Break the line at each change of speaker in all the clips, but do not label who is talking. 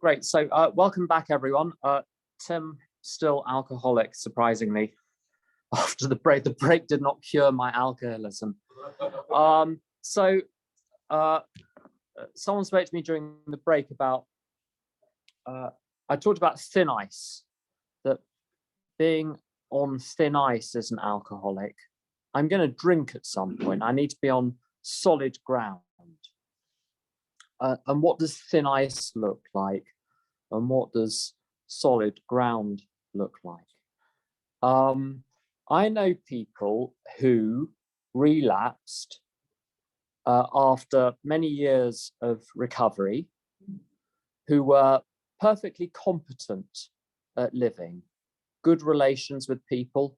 Great. So welcome back, everyone. Tim, still alcoholic, surprisingly. After the break did not cure my alcoholism. Someone spoke to me during the break about, I talked about thin ice, that being on thin ice as an alcoholic, I'm going to drink at some point. I need to be on solid ground. And what does thin ice look like? And what does solid ground look like? I know people who relapsed after many years of recovery, who were perfectly competent at living, good relations with people,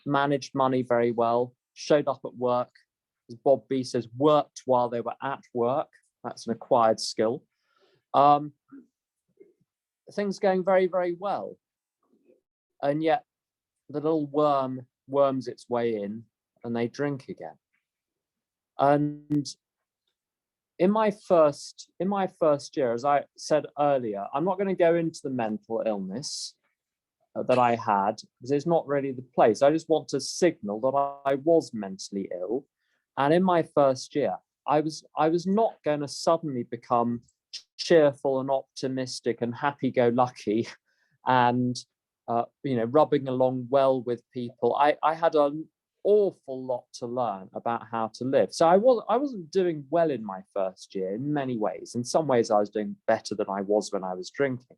managed money very well, showed up at work, as Bob B says, worked while they were at work. That's an acquired skill. Things going very, very well. And yet the little worm worms its way in and they drink again. And in my first year, as I said earlier, I'm not going to go into the mental illness that I had, because it's not really the place. I just want to signal that I was mentally ill. And in my first year, I was not going to suddenly become cheerful and optimistic and happy-go-lucky and rubbing along well with people. I had an awful lot to learn about how to live. So I wasn't doing well in my first year in many ways. In some ways, I was doing better than I was when I was drinking.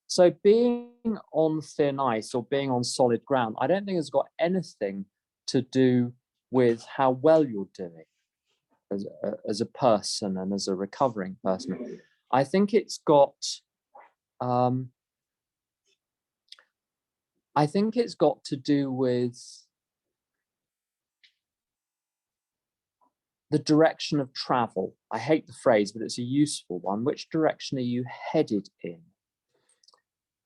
So being on thin ice or being on solid ground, I don't think it's got anything to do with how well you're doing as a person and as a recovering person. I think it's got to do with the direction of travel. I hate the phrase, but it's a useful one. Which direction are you headed in?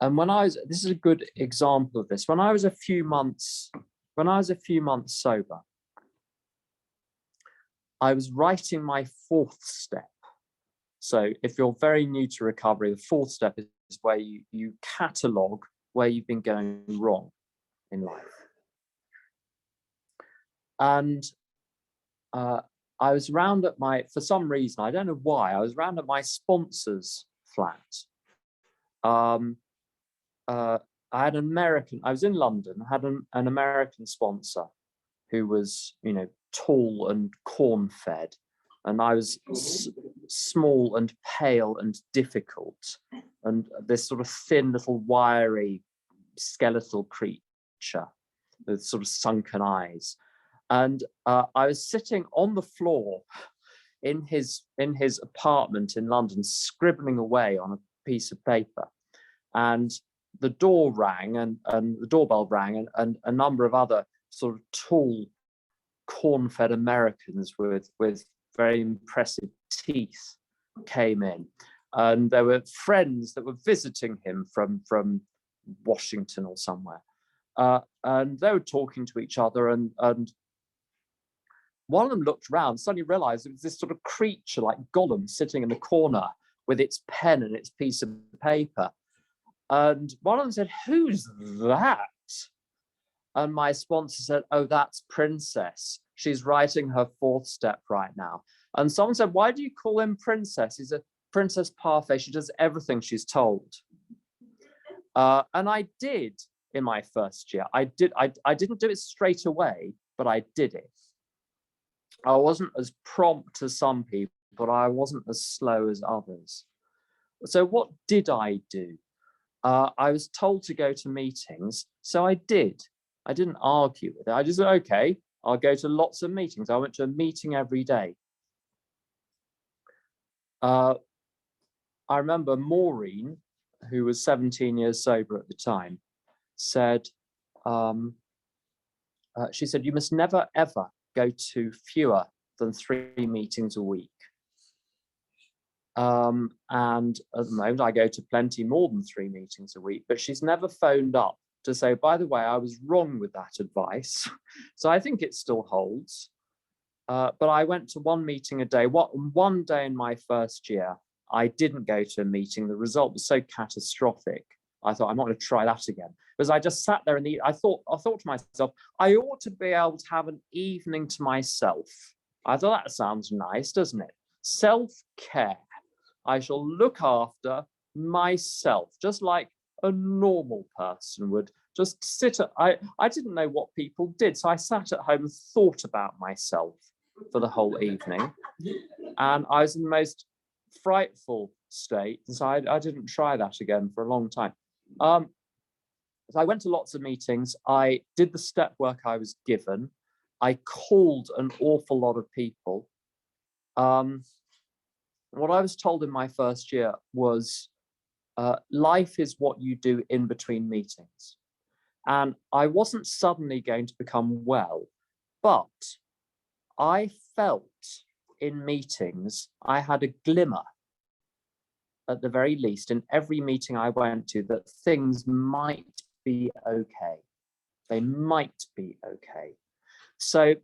And this is a good example of this. When I was a few months sober, I was writing my fourth step. So if you're very new to recovery, the fourth step is where you catalogue where you've been going wrong in life. And I was round at for some reason, I don't know why, I was round at my sponsor's flat. I was in London, had an American sponsor who was, tall and corn-fed, and I was small and pale and difficult, and this sort of thin little wiry skeletal creature with sort of sunken eyes. And I was sitting on the floor in his apartment in London, scribbling away on a piece of paper, and the door rang and the doorbell rang, and a number of other sort of tall, corn-fed Americans with very impressive teeth came in, and there were friends that were visiting him from Washington or somewhere, and they were talking to each other, and one of them looked around, suddenly realized it was this sort of creature like Gollum sitting in the corner with its pen and its piece of paper. And one of them said, "Who's that?" And my sponsor said, "Oh, that's Princess. She's writing her fourth step right now." And someone said, "Why do you call him Princess? He's a princess parfait. She does everything she's told." And I did in my first year. I didn't do it straight away, but I did it. I wasn't as prompt as some people, but I wasn't as slow as others. So what did I do? I was told to go to meetings, so I did. I didn't argue with it. I just said, okay, I'll go to lots of meetings. I went to a meeting every day. I remember Maureen, who was 17 years sober at the time, said, she said, "You must never, ever go to fewer than 3 meetings a week." And at the moment, I go to plenty more than 3 meetings a week, but she's never phoned up to say, "By the way, I was wrong with that advice." So I think it still holds. But I went to 1 meeting a day. One day in my first year, I didn't go to a meeting. The result was so catastrophic. I thought, I'm not going to try that again. Because I just sat there and I thought to myself, I ought to be able to have an evening to myself. I thought, that sounds nice, doesn't it? Self-care. I shall look after myself, just like a normal person would. Just sit at, I didn't know what people did. So I sat at home and thought about myself for the whole evening. And I was in the most frightful state. So I didn't try that again for a long time. So I went to lots of meetings. I did the step work I was given. I called an awful lot of people. What I was told in my first year was, life is what you do in between meetings. And I wasn't suddenly going to become well, but I felt in meetings, I had a glimmer, at the very least, in every meeting I went to, that things might be okay. They might be okay. So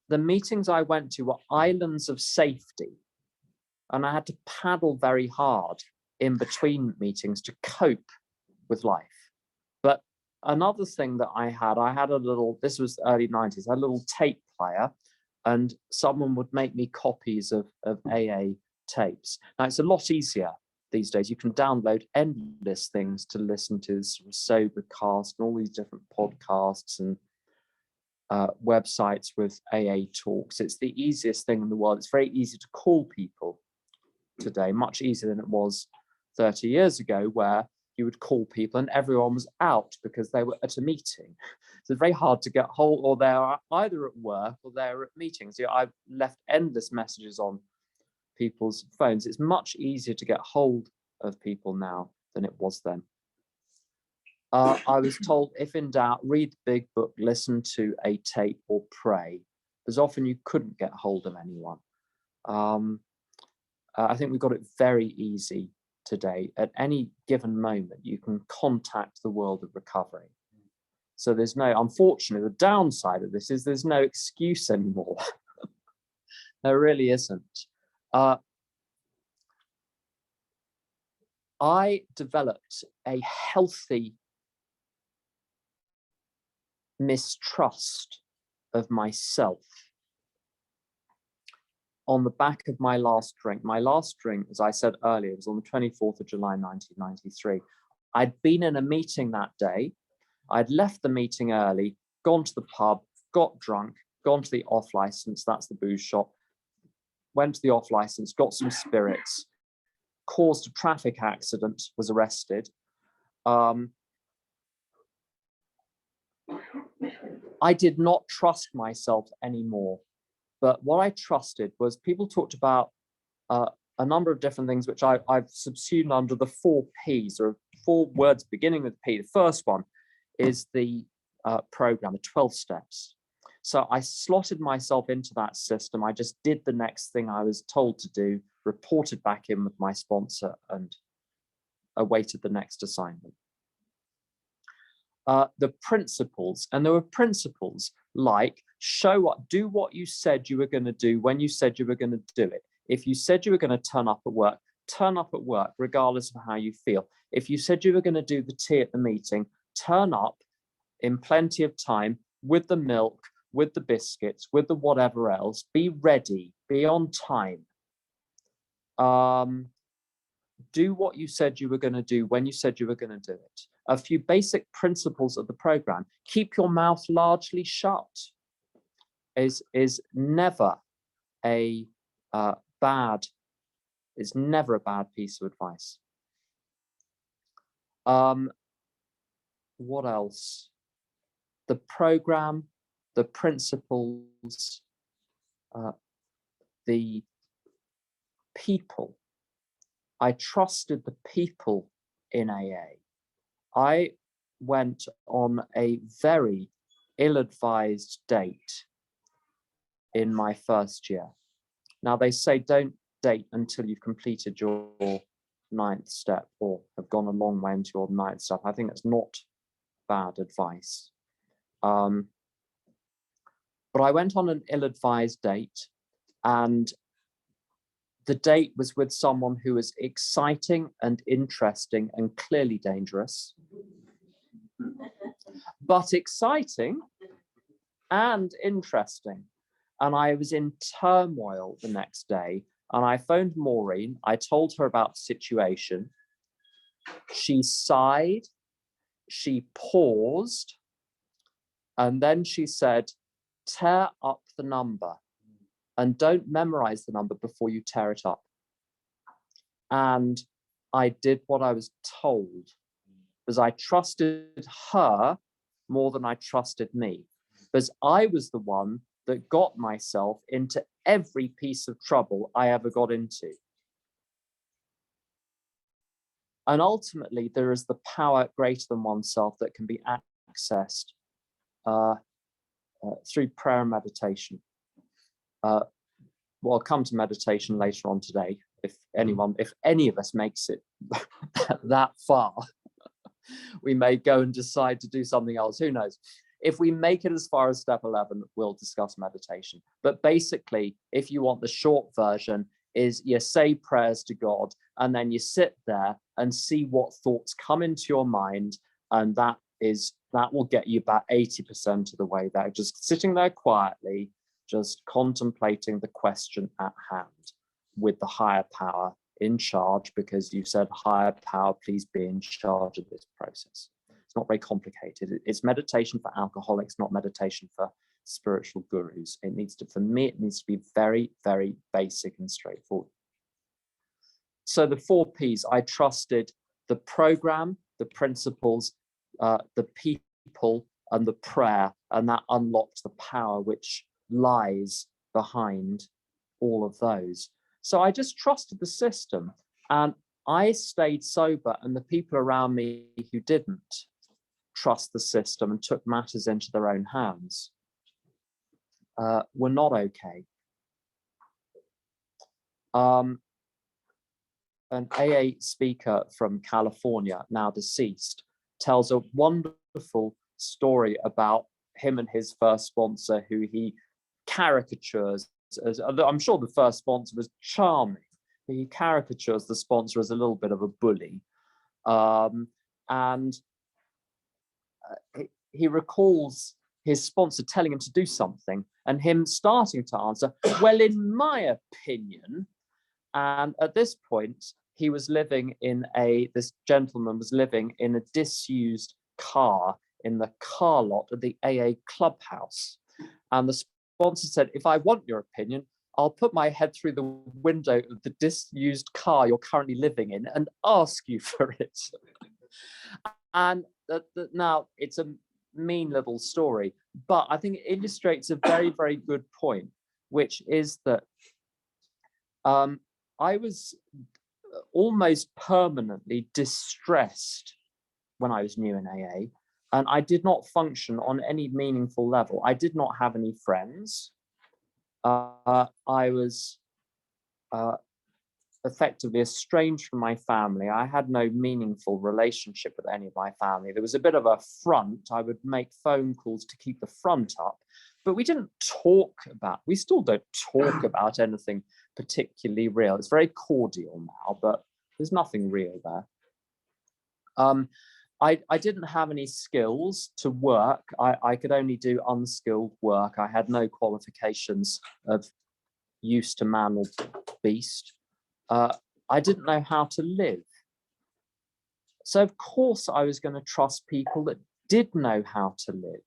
the meetings I went to were islands of safety, and I had to paddle very hard in between meetings to cope with life. But another thing that I had a little, this was early 90s, I had a little tape player, and someone would make me copies of AA tapes. Now, it's a lot easier these days. You can download endless things to listen to, sort of Sobercast and all these different podcasts and websites with AA talks. It's the easiest thing in the world. It's very easy to call people today, much easier than it was 30 years ago, where you would call people and everyone was out because they were at a meeting. So it's very hard to get hold, or they're either at work or they're at meetings. You know, I've left endless messages on people's phones. It's much easier to get hold of people now than it was then. I was told, if in doubt, read the big book, listen to a tape, or pray, because often you couldn't get hold of anyone. I think we've got it very easy today. At any given moment, you can contact the world of recovery. So there's no, unfortunately, the downside of this is there's no excuse anymore. There really isn't. I developed a healthy mistrust of myself on the back of my last drink. My last drink, as I said earlier, was on the 24th of July, 1993. I'd been in a meeting that day. I'd left the meeting early, gone to the pub, got drunk, gone to the off license, that's the booze shop, went to the off license, got some spirits, caused a traffic accident, was arrested. I did not trust myself anymore. But what I trusted was, people talked about a number of different things, which I've subsumed under the 4 Ps, or 4 words beginning with P. The first one is the program, the 12 steps. So I slotted myself into that system. I just did the next thing I was told to do, reported back in with my sponsor, and awaited the next assignment. The principles, and there were principles like, do what you said you were going to do when you said you were going to do it. If you said you were going to turn up at work, regardless of how you feel. If you said you were going to do the tea at the meeting, turn up in plenty of time with the milk, with the biscuits, with the whatever else. Be ready, be on time. Do what you said you were going to do when you said you were going to do it. A few basic principles of the program. Keep your mouth largely shut is never a bad piece of advice. What else? The program, the principles, the people. I trusted the people in AA. I went on a very ill-advised date in my first year. Now, they say don't date until you've completed your 9th step or have gone a long way into your 9th step. I think that's not bad advice. But I went on an ill-advised date, and The date was with someone who was exciting and interesting and clearly dangerous, but exciting and interesting. And I was in turmoil the next day. And I phoned Maureen. I told her about the situation. She sighed. She paused. And then she said, tear up the number and don't memorize the number before you tear it up. And I did what I was told, because I trusted her more than I trusted me, because I was the one that got myself into every piece of trouble I ever got into. And ultimately, there is the power greater than oneself that can be accessed through prayer and meditation. Well, I'll come to meditation later on today. If any of us makes it that far, we may go and decide to do something else. Who knows? If we make it as far as step 11, we'll discuss meditation. But basically, if you want the short version, is you say prayers to God, and then you sit there and see what thoughts come into your mind, and that will get you about 80% of the way there. Just sitting there quietly, just contemplating the question at hand with the higher power in charge, because you said, higher power, please be in charge of this process. It's not very complicated. It's meditation for alcoholics, not meditation for spiritual gurus. It needs to, for me, it needs to be very, very basic and straightforward. So the 4 Ps, I trusted the program, the principles, the people, and the prayer, and that unlocked the power which lies behind all of those. So I just trusted the system, and I stayed sober, and the people around me who didn't trust the system and took matters into their own hands were not okay. An AA speaker from California, now deceased, tells a wonderful story about him and his first sponsor, who he caricatures as, I'm sure the first sponsor was charming. He caricatures the sponsor as a little bit of a bully. And he recalls his sponsor telling him to do something and him starting to answer, well, in my opinion. And at this point, he was living in this gentleman was living in a disused car in the car lot of the AA clubhouse. And the sponsor said, if I want your opinion, I'll put my head through the window of the disused car you're currently living in and ask you for it. And now it's a mean little story, but I think it illustrates a very, very good point, which is that I was almost permanently distressed when I was new in AA, and I did not function on any meaningful level. I did not have any friends. I was effectively estranged from my family. I had no meaningful relationship with any of my family. There was a bit of a front. I would make phone calls to keep the front up, but we still don't talk about anything particularly real. It's very cordial now, but there's nothing real there. I didn't have any skills to work. I could only do unskilled work. I had no qualifications of use to man or beast. I didn't know how to live. So of course I was going to trust people that did know how to live.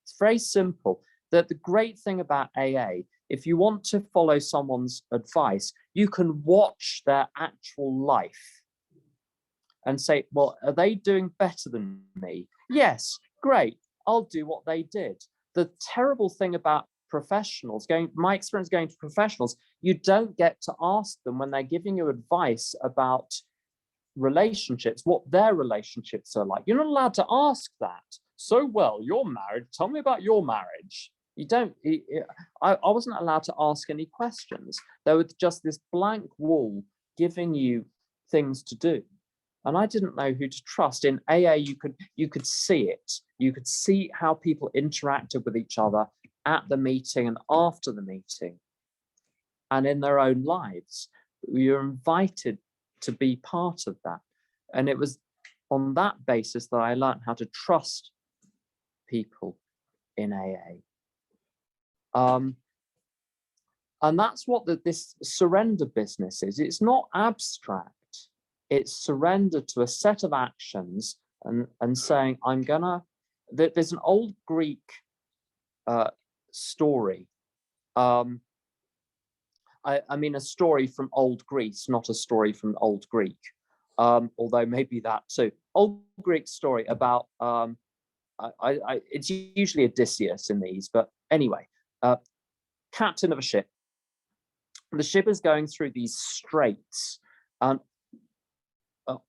It's very simple. That the great thing about AA, if you want to follow someone's advice, you can watch their actual life and say, well, are they doing better than me? Yes, great, I'll do what they did. The terrible thing about professionals, my experience going to professionals, you don't get to ask them when they're giving you advice about relationships, what their relationships are like. You're not allowed to ask that. So, well, you're married, tell me about your marriage. You don't, I wasn't allowed to ask any questions. There was just this blank wall giving you things to do. And I didn't know who to trust. In AA, you could see it. You could see how people interacted with each other at the meeting and after the meeting and in their own lives. you're invited to be part of that. And it was on that basis that I learned how to trust people in AA. And that's what this surrender business is. It's not abstract. It's surrender to a set of actions and saying, I'm gonna, there's an old Greek story. I mean, a story from old Greece, not a story from old Greek, although maybe that too. Old Greek story about, it's usually Odysseus in these, but anyway, captain of a ship. The ship is going through these straits, and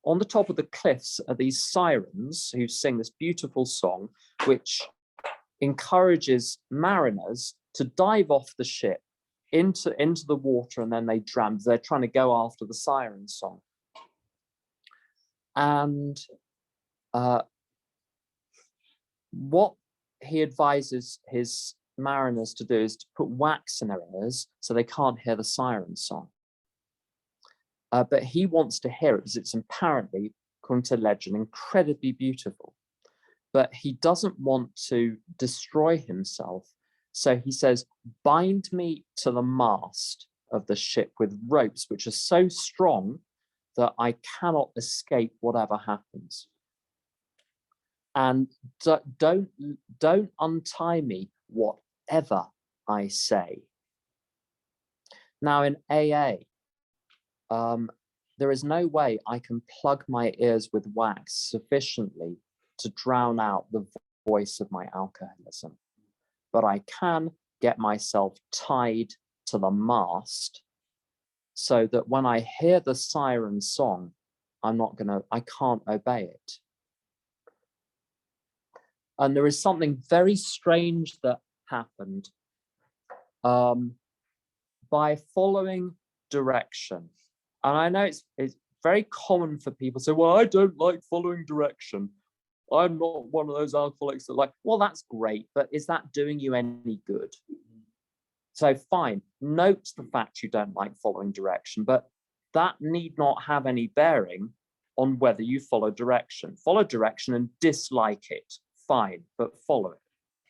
on the top of the cliffs are these sirens who sing this beautiful song, which encourages mariners to dive off the ship into the water, and then they drown. They're trying to go after the siren song. And what he advises his mariners to do is to put wax in their ears so they can't hear the siren song. But he wants to hear it because it's apparently, according to legend, incredibly beautiful. But he doesn't want to destroy himself. So he says, bind me to the mast of the ship with ropes which are so strong that I cannot escape whatever happens. And don't untie me whatever I say. Now in AA, there is no way I can plug my ears with wax sufficiently to drown out the voice of my alcoholism. But I can get myself tied to the mast so that when I hear the siren song, I can't obey it. And there is something very strange that happened by following direction. And I know it's very common for people to say, well, I don't like following direction. I'm not one of those alcoholics that like, well, that's great, but is that doing you any good? So fine, note the fact you don't like following direction, but that need not have any bearing on whether you follow direction. Follow direction and dislike it, fine, but follow it.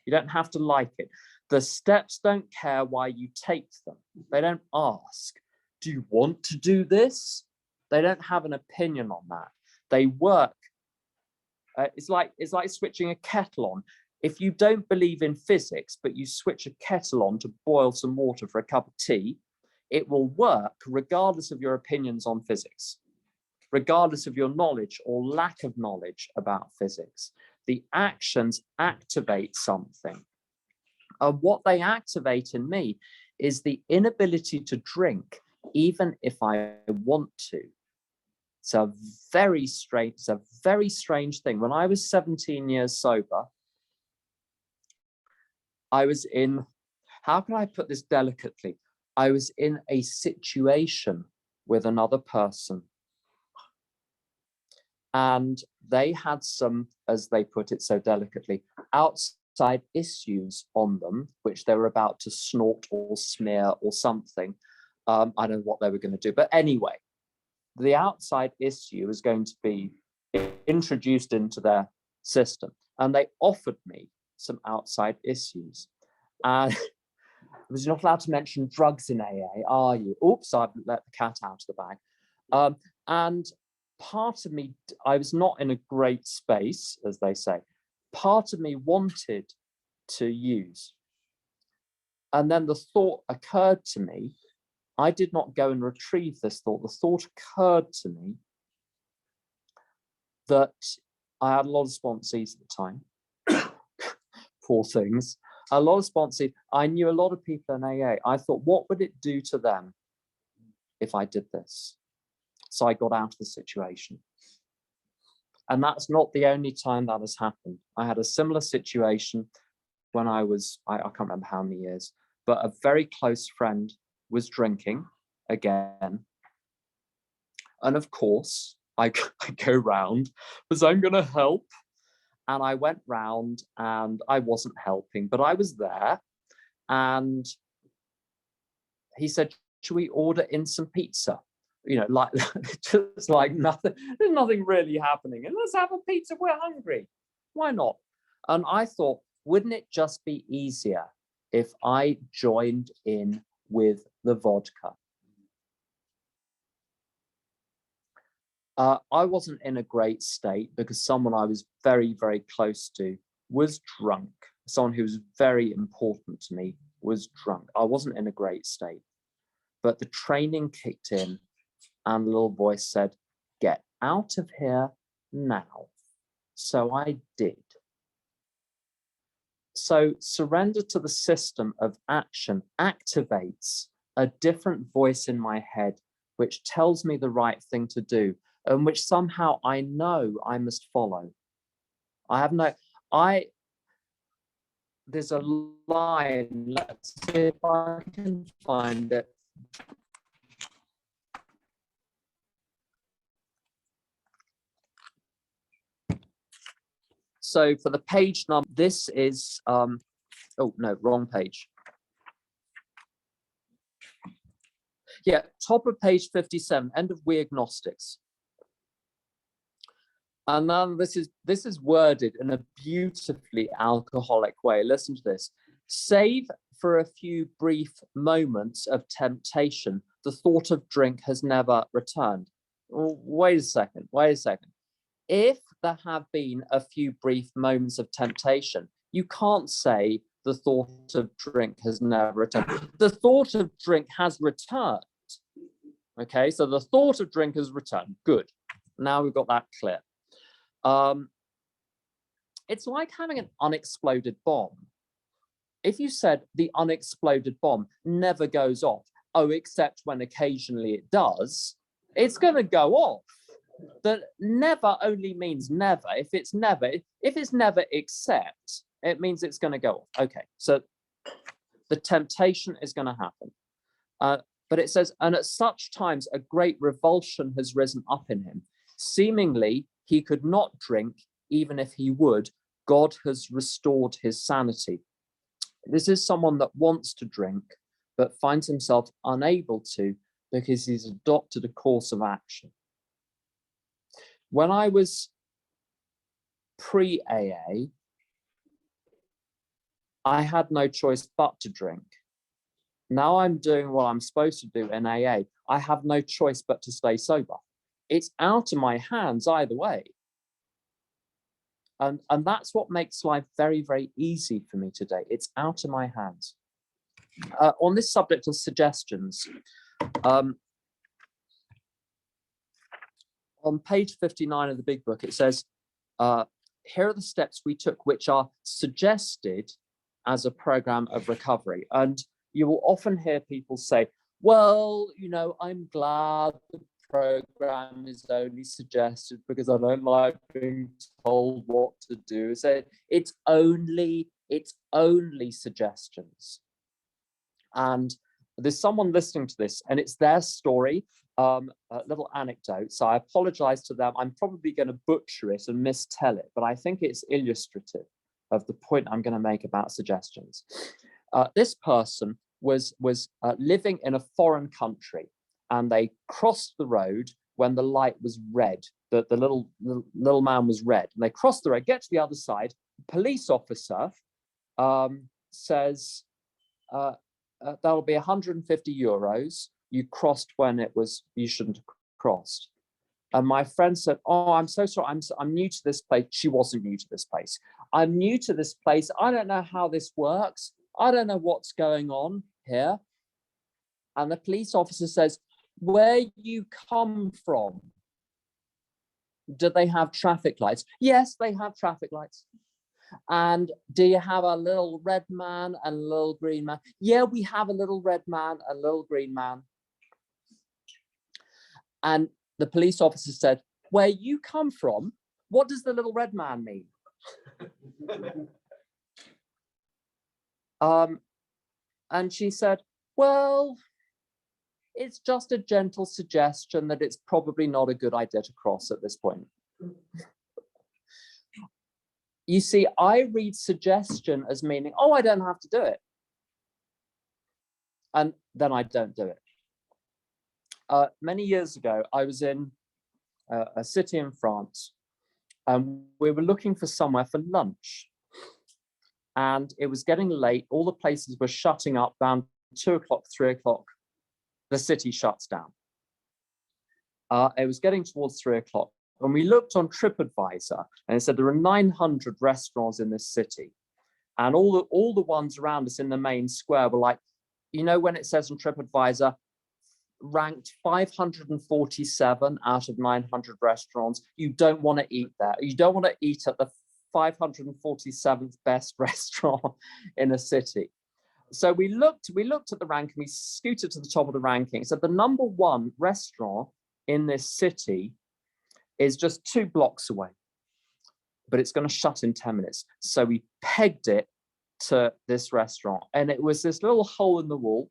You don't have to like it. The steps don't care why you take them. They don't ask, do you want to do this? They don't have an opinion on that. They work. It's like switching a kettle on. If you don't believe in physics, but you switch a kettle on to boil some water for a cup of tea, it will work regardless of your opinions on physics, regardless of your knowledge or lack of knowledge about physics. The actions activate something. And what they activate in me is the inability to drink, even if I want to. It's a very strange thing. When I was 17 years sober, I was in, how can I put this delicately? I was in a situation with another person. And they had some, as they put it so delicately, outside issues on them, which they were about to snort or smear or something. I don't know what they were going to do. But anyway, the outside issue was going to be introduced into their system. And they offered me some outside issues. And because you're not allowed to mention drugs in AA, are you? Oops, I've let the cat out of the bag. And part of me, I was not in a great space, as they say. Part of me wanted to use. And then the thought occurred to me. I did not go and retrieve this thought. The thought occurred to me that I had a lot of sponsees at the time. Poor things. A lot of sponsees. I knew a lot of people in AA. I thought, what would it do to them if I did this? So I got out of the situation. And that's not the only time that has happened. I had a similar situation when I was, I can't remember how many years, but a very close friend was drinking again. And of course, I go round because I'm going to help. And I went round and I wasn't helping, but I was there. And he said, should we order in some pizza? you know, like just like nothing, there's nothing really happening. And let's have a pizza, we're hungry. Why not? And I thought, wouldn't it just be easier if I joined in with the vodka? I wasn't in a great state because someone I was very, very close to was drunk. Someone who was very important to me was drunk. I wasn't in a great state, but the training kicked in and the little voice said, get out of here now. So I did. So surrender to the system of action activates a different voice in my head, which tells me the right thing to do, and which somehow I know I must follow. There's a line, let's see if I can find it. So for the page number, this is, oh no, wrong page. Yeah, top of page 57, end of We Agnostics. And then this is worded in a beautifully alcoholic way. Listen to this. Save for a few brief moments of temptation, the thought of drink has never returned. Wait a second. If there have been a few brief moments of temptation, you can't say the thought of drink has never returned. The thought of drink has returned. Okay, so the thought of drink has returned. Good. Now we've got that clear. It's like having an unexploded bomb. If you said the unexploded bomb never goes off, oh, except when occasionally it does, it's going to go off. That never only means never. If it's never except, it means it's going to go off. Okay, so the temptation is going to happen. But it says, and at such times a great revulsion has risen up in him. Seemingly, he could not drink, even if he would. God has restored his sanity. This is someone that wants to drink, but finds himself unable to because he's adopted a course of action. When I was pre-AA, I had no choice but to drink. Now I'm doing what I'm supposed to do in AA. I have no choice but to stay sober. It's out of my hands either way. And that's what makes life very, very easy for me today. It's out of my hands. On this subject of suggestions, on page 59 of the big book, it says, here are the steps we took which are suggested as a program of recovery. And you will often hear people say, well, you know, I'm glad the program is only suggested because I don't like being told what to do. So it's only suggestions. And there's someone listening to this and it's their story, a little anecdote. So I apologize to them. I'm probably going to butcher it and mistell it, but I think it's illustrative of the point I'm going to make about suggestions. This person was living in a foreign country, and they crossed the road when the light was red. The little man was red, and they crossed the road, get to the other side. Police officer says, that'll be 150 euros. You crossed when you shouldn't have crossed. And my friend said, oh, I'm so sorry. I'm new to this place. She wasn't new to this place. I'm new to this place. I don't know how this works. I don't know what's going on here. And the police officer says, where you come from, do they have traffic lights? Yes, they have traffic lights. And do you have a little red man and a little green man? Yeah, we have a little red man, a little green man. And the police officer said, where you come from, what does the little red man mean? And she said, well, it's just a gentle suggestion that it's probably not a good idea to cross at this point. You see, I read suggestion as meaning, oh, I don't have to do it. And then I don't do it. many years ago, I was in a city in France, and we were looking for somewhere for lunch. And it was getting late. All the places were shutting up around 2 o'clock, 3 o'clock. The city shuts down. It was getting towards 3 o'clock. And we looked on TripAdvisor, and it said there are 900 restaurants in this city. And all the ones around us in the main square were like, you know, when it says on TripAdvisor, ranked 547 out of 900 restaurants, you don't want to eat there. You don't want to eat at the 547th best restaurant in a city. So we looked at the ranking, we scooted to the top of the ranking. So the number one restaurant in this city is just 2 blocks away, but it's going to shut in 10 minutes. So we pegged it to this restaurant, and it was this little hole in the wall.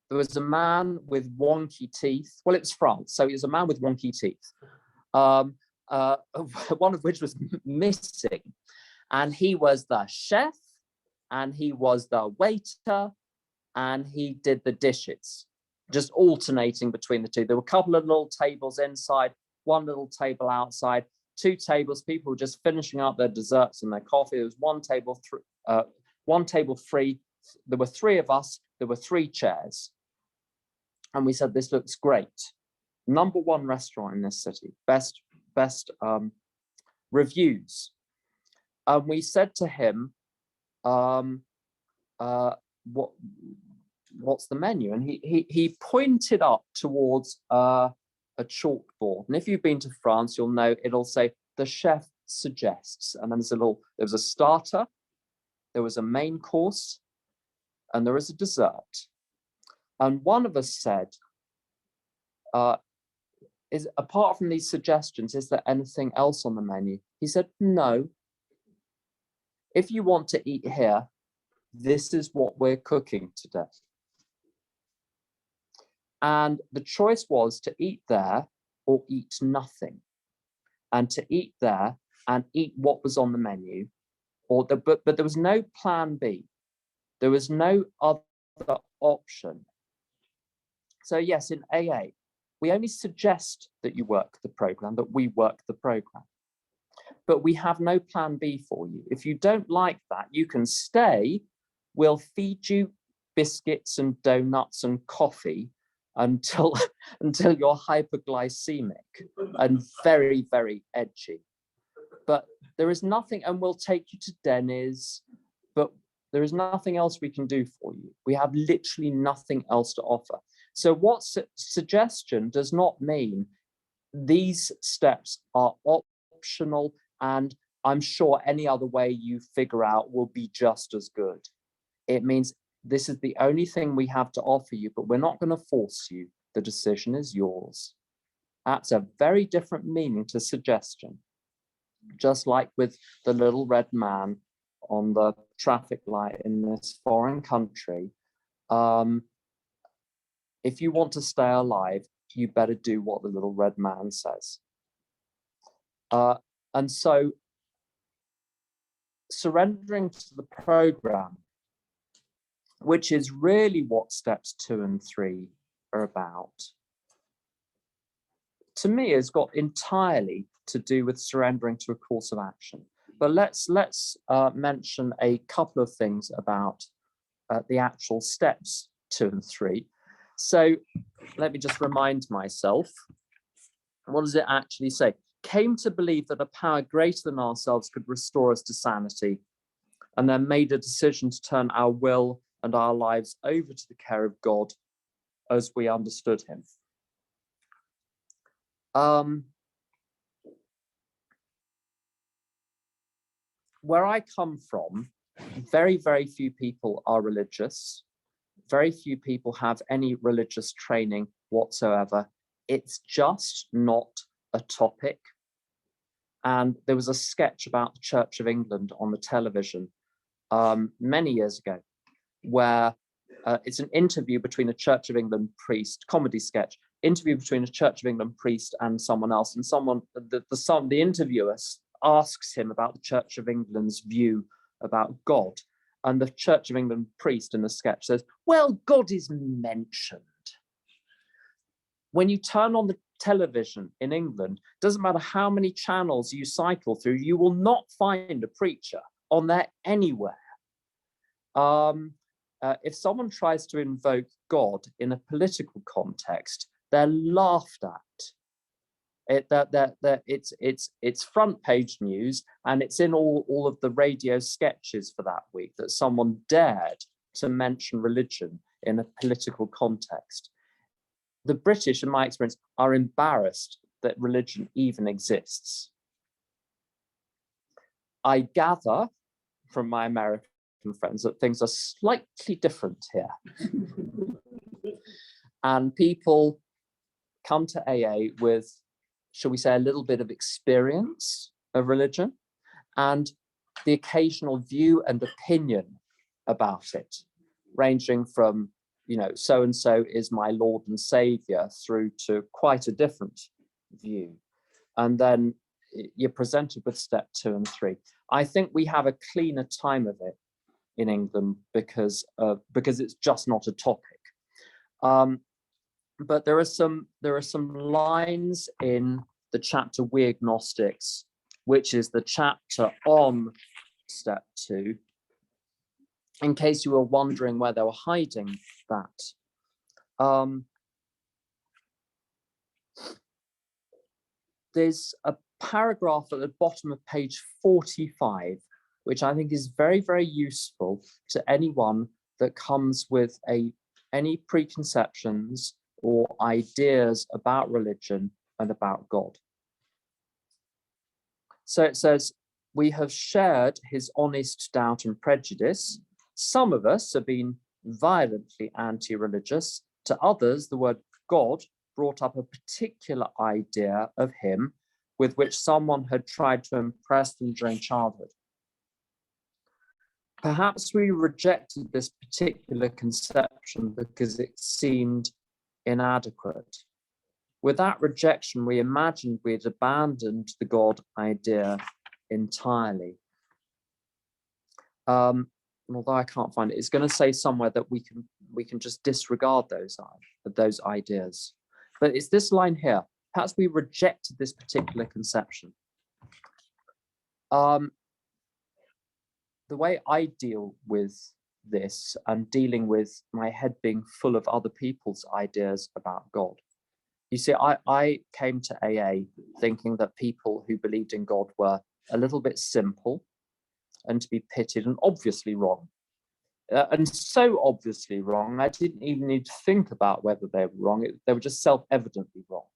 There was a man with wonky teeth. Well, it was France, so he was a man with wonky teeth, one of which was missing. And he was the chef, and he was the waiter, and he did the dishes, just alternating between the two. There were a couple of little tables inside, one little table outside, 2 tables. People were just finishing up their desserts and their coffee. There was one table free. There were 3 of us. There were 3 chairs. And we said, this looks great. Number one restaurant in this city, best reviews. And we said to him, what's the menu? And he pointed up towards a chalkboard. And if you've been to France, you'll know it'll say the chef suggests. And then there was a starter, there was a main course, and there was a dessert. And one of us said, is apart from these suggestions, is there anything else on the menu? He said, no. If you want to eat here, this is what we're cooking today. And the choice was to eat there or eat nothing. And to eat there and eat what was on the menu, but there was no plan B. There was no other option. So yes, in AA, we only suggest that you work the program, that we work the program. But we have no plan B for you. If you don't like that, you can stay. We'll feed you biscuits and donuts and coffee until you're hyperglycemic and very, very edgy. But there is nothing, and we'll take you to Denny's, but there is nothing else we can do for you. We have literally nothing else to offer. So what suggestion does not mean these steps are optional, and I'm sure any other way you figure out will be just as good. It means this is the only thing we have to offer you, but we're not going to force you. The decision is yours. That's a very different meaning to suggestion. Just like with the little red man on the traffic light in this foreign country, if you want to stay alive, you better do what the little red man says. And so surrendering to the program, which is really what steps 2 and 3 are about, to me has got entirely to do with surrendering to a course of action. But let's mention a couple of things about the actual steps 2 and 3. So let me just remind myself, what does it actually say? Came to believe that a power greater than ourselves could restore us to sanity, and then made a decision to turn our will and our lives over to the care of God as we understood him. Where I come from, very, very few people are religious. Very few people have any religious training whatsoever. It's just not a topic. And there was a sketch about the Church of England on the television many years ago, where it's an interview between a Church of England priest, comedy sketch, interview between a Church of England priest and someone else. And the interviewer asks him about the Church of England's view about God. And the Church of England priest in the sketch says, well, God is mentioned. when you turn on the television in England, doesn't matter how many channels you cycle through, you will not find a preacher on there anywhere. If someone tries to invoke God in a political context, they're laughed at. It's front page news, and it's in all of the radio sketches for that week that someone dared to mention religion in a political context. The British, in my experience, are embarrassed that religion even exists. I gather from my American friends that things are slightly different here. And people come to AA with, shall we say, a little bit of experience of religion and the occasional view and opinion about it, ranging from, you know, so-and-so is my Lord and Savior, through to quite a different view. And then you're presented with step 2 and 3. I think we have a cleaner time of it in England because it's just not a topic. But there are some lines in the chapter We Agnostics, which is the chapter on step 2, in case you were wondering where they were hiding that. There's a paragraph at the bottom of page 45, which I think is very, very useful to anyone that comes with any preconceptions or ideas about religion and about God. So it says, we have shared his honest doubt and prejudice. Some of us have been violently anti-religious. To others, the word God brought up a particular idea of him with which someone had tried to impress them during childhood. Perhaps we rejected this particular conception because it seemed inadequate. With that rejection, we imagined we had abandoned the God idea entirely. Although I can't find it, it's going to say somewhere that we can just disregard those ideas. But it's this line here. Perhaps we rejected this particular conception. The way I deal with this and dealing with my head being full of other people's ideas about God. You see, I came to AA thinking that people who believed in God were a little bit simple and to be pitied and obviously wrong. And so obviously wrong, I didn't even need to think about whether they were wrong. They were just self-evidently wrong.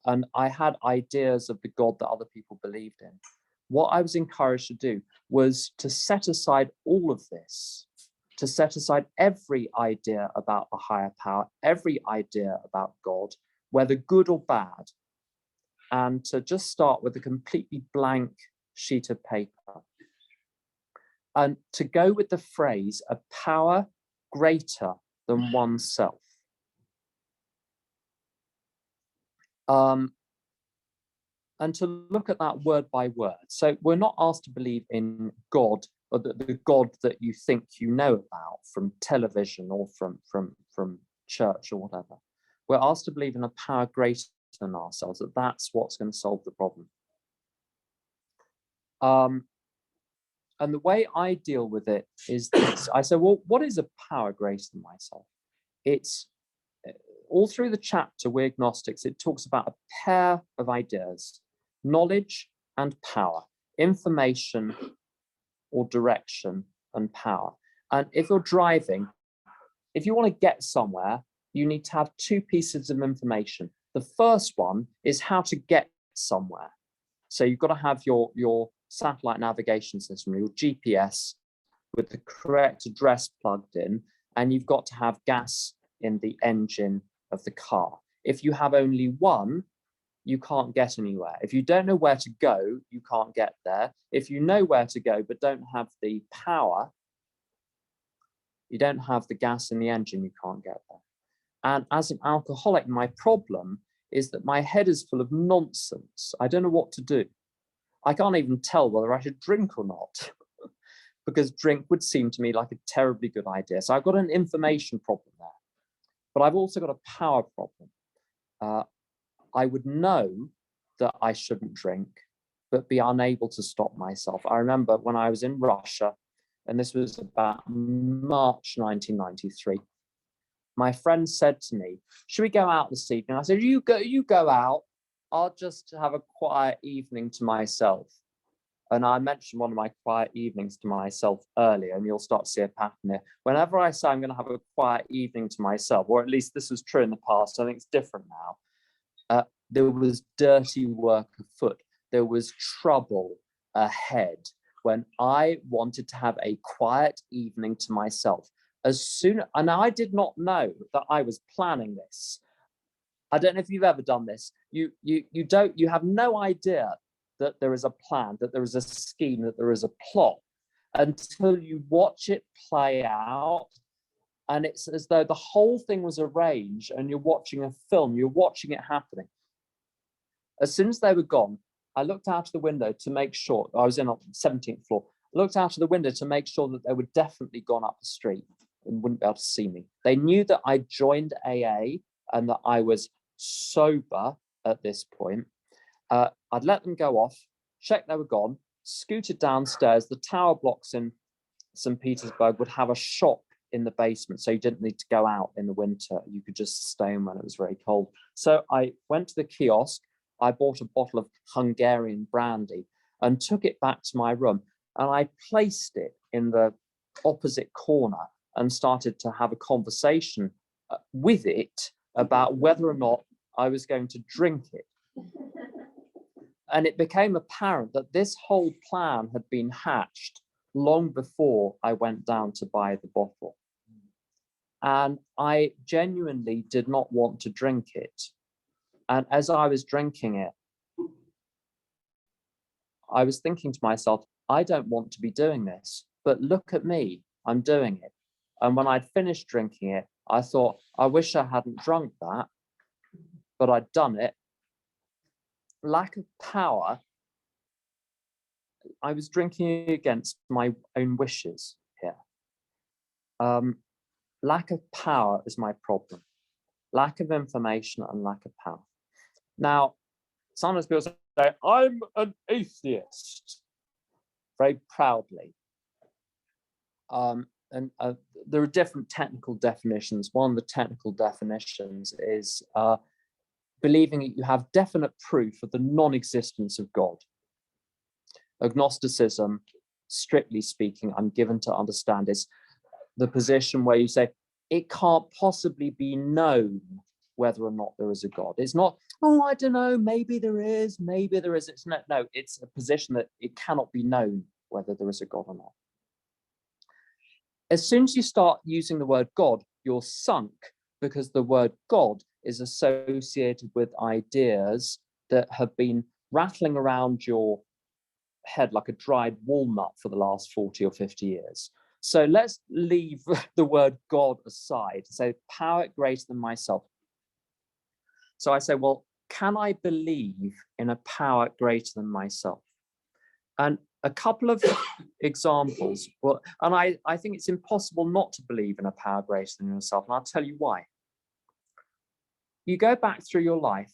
And I had ideas of the God that other people believed in. What I was encouraged to do was to set aside all of this, to set aside every idea about a higher power, every idea about God, whether good or bad, and to just start with a completely blank sheet of paper. And to go with the phrase, a power greater than oneself. And to look at that word by word. So we're not asked to believe in God, or the God that you think you know about from television or from church or whatever. We're asked to believe in a power greater than ourselves, that's what's going to solve the problem. And the way I deal with it is this. I say, well, what is a power greater than myself? It's all through the chapter, We're Agnostics, it talks about a pair of ideas, knowledge and power, information or direction and power. And if you're driving, if you want to get somewhere, you need to have 2 pieces of information. The first one is how to get somewhere. So you've got to have your satellite navigation system, your GPS, with the correct address plugged in, and you've got to have gas in the engine of the car. If you have only one, you can't get anywhere. If you don't know where to go, you can't get there. If you know where to go but don't have the power, you don't have the gas in the engine, you can't get there. And as an alcoholic, my problem is that my head is full of nonsense. I don't know what to do. I can't even tell whether I should drink or not, because drink would seem to me like a terribly good idea. So I've got an information problem there. But I've also got a power problem. I would know that I shouldn't drink, but be unable to stop myself. I remember when I was in Russia, and this was about March 1993, my friend said to me, should we go out this evening? I said, you go out. I'll just have a quiet evening to myself. And I mentioned one of my quiet evenings to myself earlier, and you'll start to see a pattern here. Whenever I say I'm going to have a quiet evening to myself, or at least this was true in the past, I think it's different now. There was dirty work afoot. There was trouble ahead when I wanted to have a quiet evening to myself. And I did not know that I was planning this. I don't know if you've ever done this. You have no idea that there is a plan, that there is a scheme, that there is a plot, until you watch it play out. And it's as though the whole thing was arranged and you're watching a film, you're watching it happening. As soon as they were gone, I looked out of the window to make sure, I was in on the 17th floor, I looked out of the window to make sure that they were definitely gone up the street and wouldn't be able to see me. They knew that I joined AA and that I was sober at this point. I'd let them go off, checked they were gone, scooted downstairs. The tower blocks in St. Petersburg would have a shop in the basement, so you didn't need to go out in the winter. You could just stay in when it was very cold. So I went to the kiosk, I bought a bottle of Hungarian brandy and took it back to my room, and I placed it in the opposite corner and started to have a conversation with it about whether or not I was going to drink it. And it became apparent that this whole plan had been hatched long before I went down to buy the bottle. And I genuinely did not want to drink it. And as I was drinking it, I was thinking to myself, I don't want to be doing this, but look at me, I'm doing it. And when I'd finished drinking it, I thought, I wish I hadn't drunk that, but I'd done it. Lack of power. I was drinking against my own wishes here. Lack of power is my problem. Lack of information and lack of power. Now, sometimes people say, I'm an atheist, very proudly. There are different technical definitions. One of the technical definitions is believing that you have definite proof of the non-existence of God. Agnosticism, strictly speaking, I'm given to understand, is the position where you say, it can't possibly be known whether or not there is a God. It's not, oh, I don't know, maybe there is, maybe there is. It's not, no, it's a position that it cannot be known whether there is a God or not. As soon as you start using the word God, you're sunk, because the word God is associated with ideas that have been rattling around your head like a dried walnut for the last 40 or 50 years. So let's leave the word God aside, say power greater than myself. So I say, well, can I believe in a power greater than myself? And a couple of examples, well, and I think it's impossible not to believe in a power greater than yourself, and I'll tell you why. You go back through your life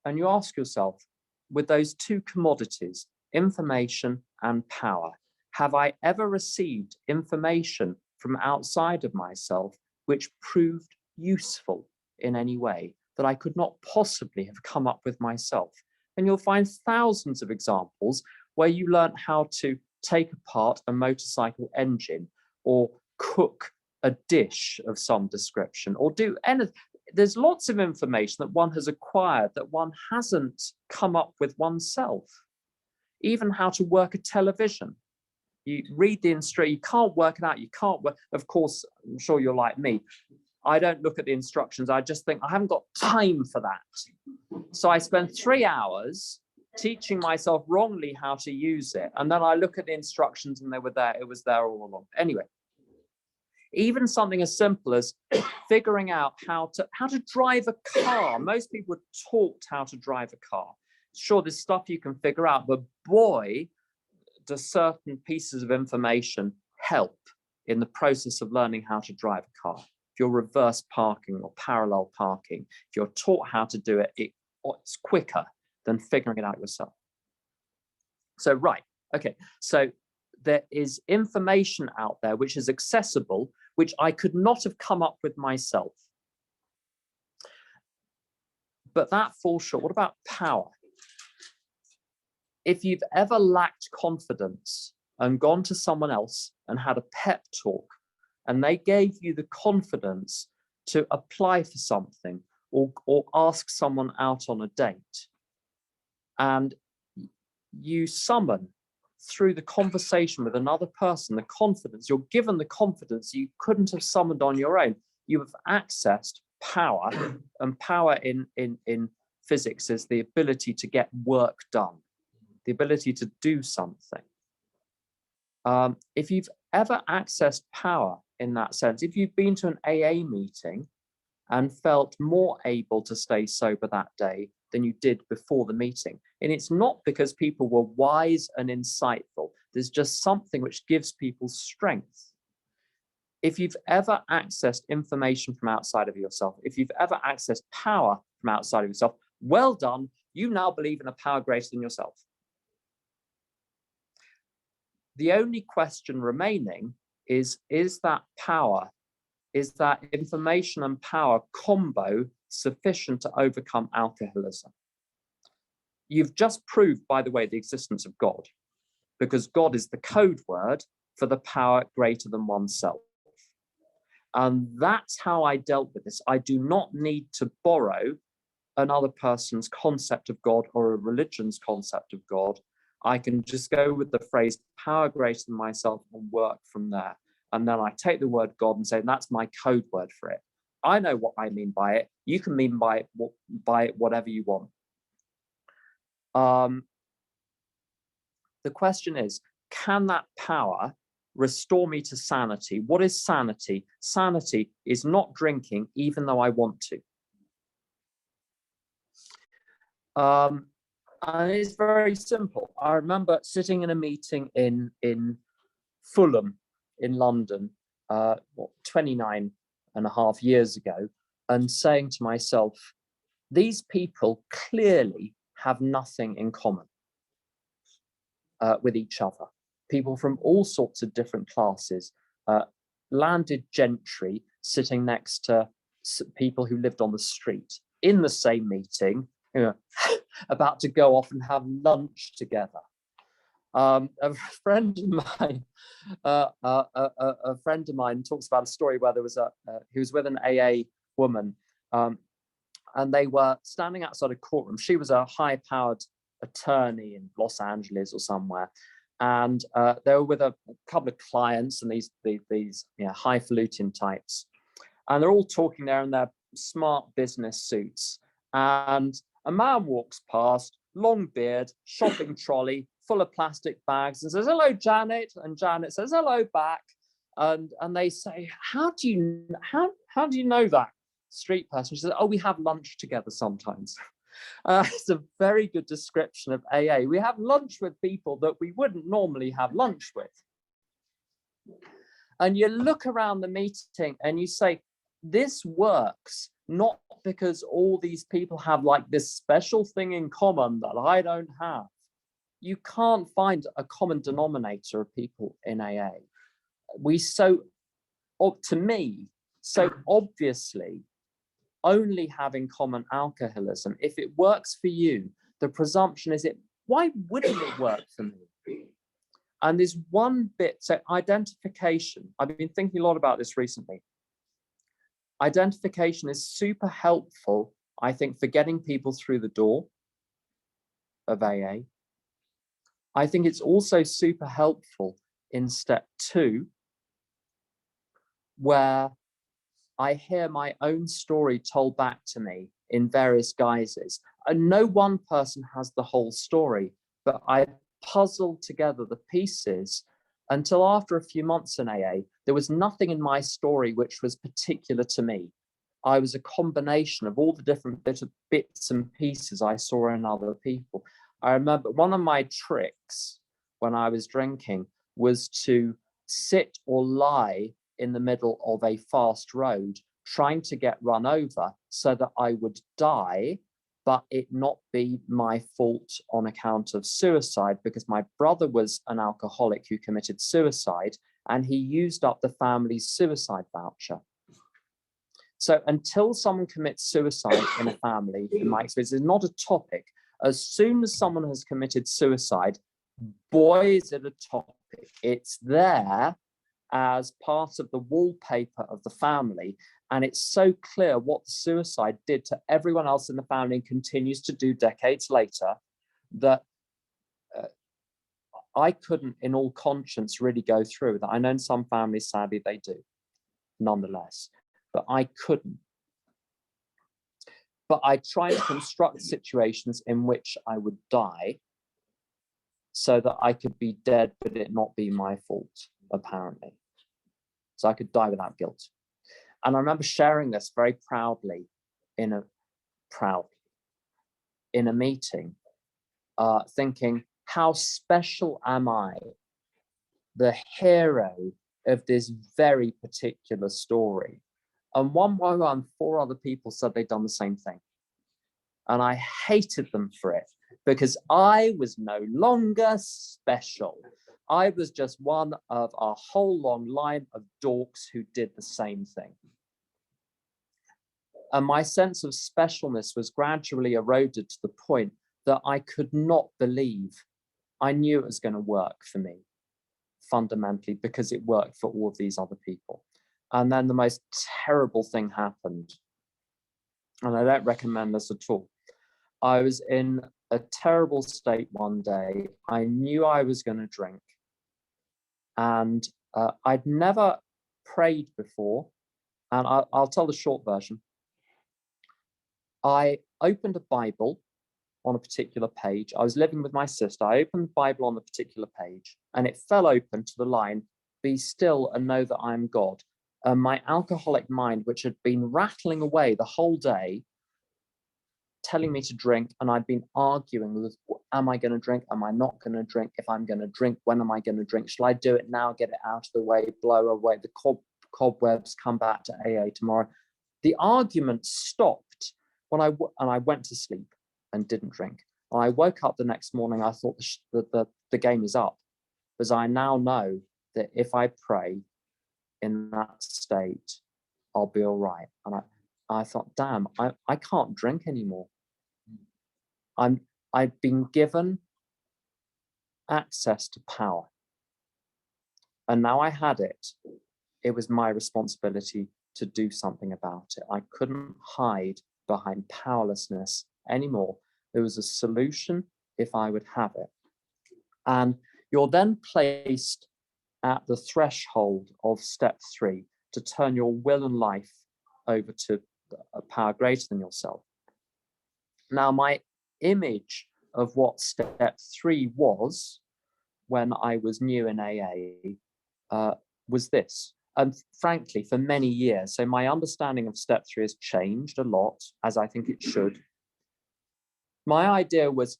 and you ask yourself, with those two commodities, information and power, have I ever received information from outside of myself which proved useful in any way that I could not possibly have come up with myself? And you'll find thousands of examples where you learn how to take apart a motorcycle engine or cook a dish of some description or do anything. There's lots of information that one has acquired that one hasn't come up with oneself. Even how to work a television. You read the instruction, you can't work it out, you can't work. Of course, I'm sure you're like me. I don't look at the instructions, I just think I haven't got time for that. So I spend 3 hours teaching myself wrongly how to use it. And then I look at the instructions and they were there, it was there all along. Anyway, even something as simple as figuring out how to drive a car. Most people are taught how to drive a car. Sure, there's stuff you can figure out, but boy, do certain pieces of information help in the process of learning how to drive a car. if you're reverse parking or parallel parking, if you're taught how to do it, it's quicker than figuring it out yourself. So, right, okay, so there is information out there which is accessible, which I could not have come up with myself. But that falls short. What about power? If you've ever lacked confidence and gone to someone else and had a pep talk, and they gave you the confidence to apply for something or ask someone out on a date, and you summon through the conversation with another person the confidence, you're given the confidence you couldn't have summoned on your own. You have accessed power, and power in physics is the ability to get work done, the ability to do something. If you've ever accessed power in that sense, if you've been to an AA meeting and felt more able to stay sober that day than you did before the meeting, and it's not because people were wise and insightful, there's just something which gives people strength. If you've ever accessed information from outside of yourself, if you've ever accessed power from outside of yourself, well done, you now believe in a power greater than yourself. The only question remaining is that power, is that information and power combo sufficient to overcome alcoholism? You've just proved, by the way, the existence of God, because God is the code word for the power greater than oneself. And that's how I dealt with this. I do not need to borrow another person's concept of God or a religion's concept of God. I can just go with the phrase power greater than myself and work from there. And then I take the word God and say, that's my code word for it. I know what I mean by it. You can mean by it whatever you want. The question is, can that power restore me to sanity? What is sanity? Sanity is not drinking, even though I want to. And it's very simple. I remember sitting in a meeting in Fulham in London, 29 and a half years ago, and saying to myself, these people clearly have nothing in common with each other. People from all sorts of different classes, landed gentry sitting next to people who lived on the street in the same meeting, about to go off and have lunch together. A friend of mine talks about a story where there was he was with an AA woman, and they were standing outside a courtroom. She was a high-powered attorney in Los Angeles or somewhere, and they were with a couple of clients and these highfalutin types, and they're all talking there in their smart business suits, and a man walks past, long beard, shopping trolley full of plastic bags, and says, "Hello, Janet." And Janet says, "Hello back." And they say, how do you know that? Street person. She says, "Oh, we have lunch together sometimes." It's a very good description of AA. We have lunch with people that we wouldn't normally have lunch with. And you look around the meeting and you say, this works not because all these people have like this special thing in common that I don't have. You can't find a common denominator of people in AA. We so obviously only have in common alcoholism. If it works for you, the presumption is why wouldn't it work for me? And there's one bit, so identification. I've been thinking a lot about this recently. Identification is super helpful, I think, for getting people through the door of AA. I think it's also super helpful in step 2, where I hear my own story told back to me in various guises. And no one person has the whole story, but I puzzled together the pieces until after a few months in AA, there was nothing in my story which was particular to me. I was a combination of all the different bits and pieces I saw in other people. I remember one of my tricks when I was drinking was to sit or lie in the middle of a fast road trying to get run over so that I would die, but it not be my fault on account of suicide, because my brother was an alcoholic who committed suicide and he used up the family's suicide voucher. So until someone commits suicide in a family, in my experience, is not a topic. As soon as someone has committed suicide, boy, is it a topic. It's there as part of the wallpaper of the family. And it's so clear what the suicide did to everyone else in the family and continues to do decades later, that I couldn't, in all conscience, really go through that. I know in some families, sadly, they do, nonetheless, but I couldn't. But I tried to construct situations in which I would die so that I could be dead, but it not be my fault, apparently. So I could die without guilt. And I remember sharing this very proudly in a meeting, thinking, how special am I, the hero of this very particular story? And one by one, 4 other people said they'd done the same thing. And I hated them for it, because I was no longer special. I was just one of a whole long line of dorks who did the same thing. And my sense of specialness was gradually eroded to the point that I could not believe. I knew it was going to work for me, fundamentally, because it worked for all of these other people. And then the most terrible thing happened. And I don't recommend this at all. I was in a terrible state one day. I knew I was going to drink. And I'd never prayed before. And I'll tell the short version. I opened a Bible on a particular page. I was living with my sister. I opened the Bible on a particular page, and it fell open to the line, "Be still and know that I am God." My alcoholic mind, which had been rattling away the whole day, telling me to drink, and I'd been arguing with, am I going to drink? Am I not going to drink? If I'm going to drink, when am I going to drink? Shall I do it now, get it out of the way, blow away the cobwebs, come back to AA tomorrow? The argument stopped when I went to sleep and didn't drink. And I woke up the next morning, I thought the game is up, because I now know that if I pray in that state, I'll be all right. And I thought, damn, I can't drink anymore. I've been given access to power. And now I had it. It was my responsibility to do something about it. I couldn't hide behind powerlessness anymore. There was a solution if I would have it. And you're then placed at the threshold of step 3 to turn your will and life over to a power greater than yourself. Now, my image of what step 3 was when I was new in AA was this. And frankly, for many years, so my understanding of step 3 has changed a lot, as I think it should. My idea was,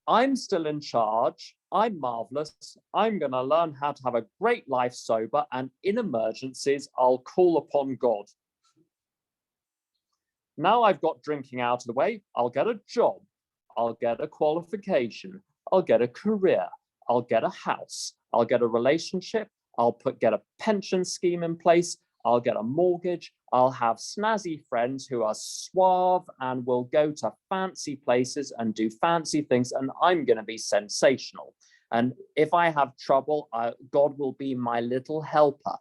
I'm still in charge. I'm marvelous. I'm going to learn how to have a great life sober, and in emergencies, I'll call upon God. Now I've got drinking out of the way, I'll get a job. I'll get a qualification. I'll get a career. I'll get a house. I'll get a relationship. I'll get a pension scheme in place. I'll get a mortgage. I'll have snazzy friends who are suave and will go to fancy places and do fancy things, and I'm going to be sensational. And if I have trouble, God will be my little helper.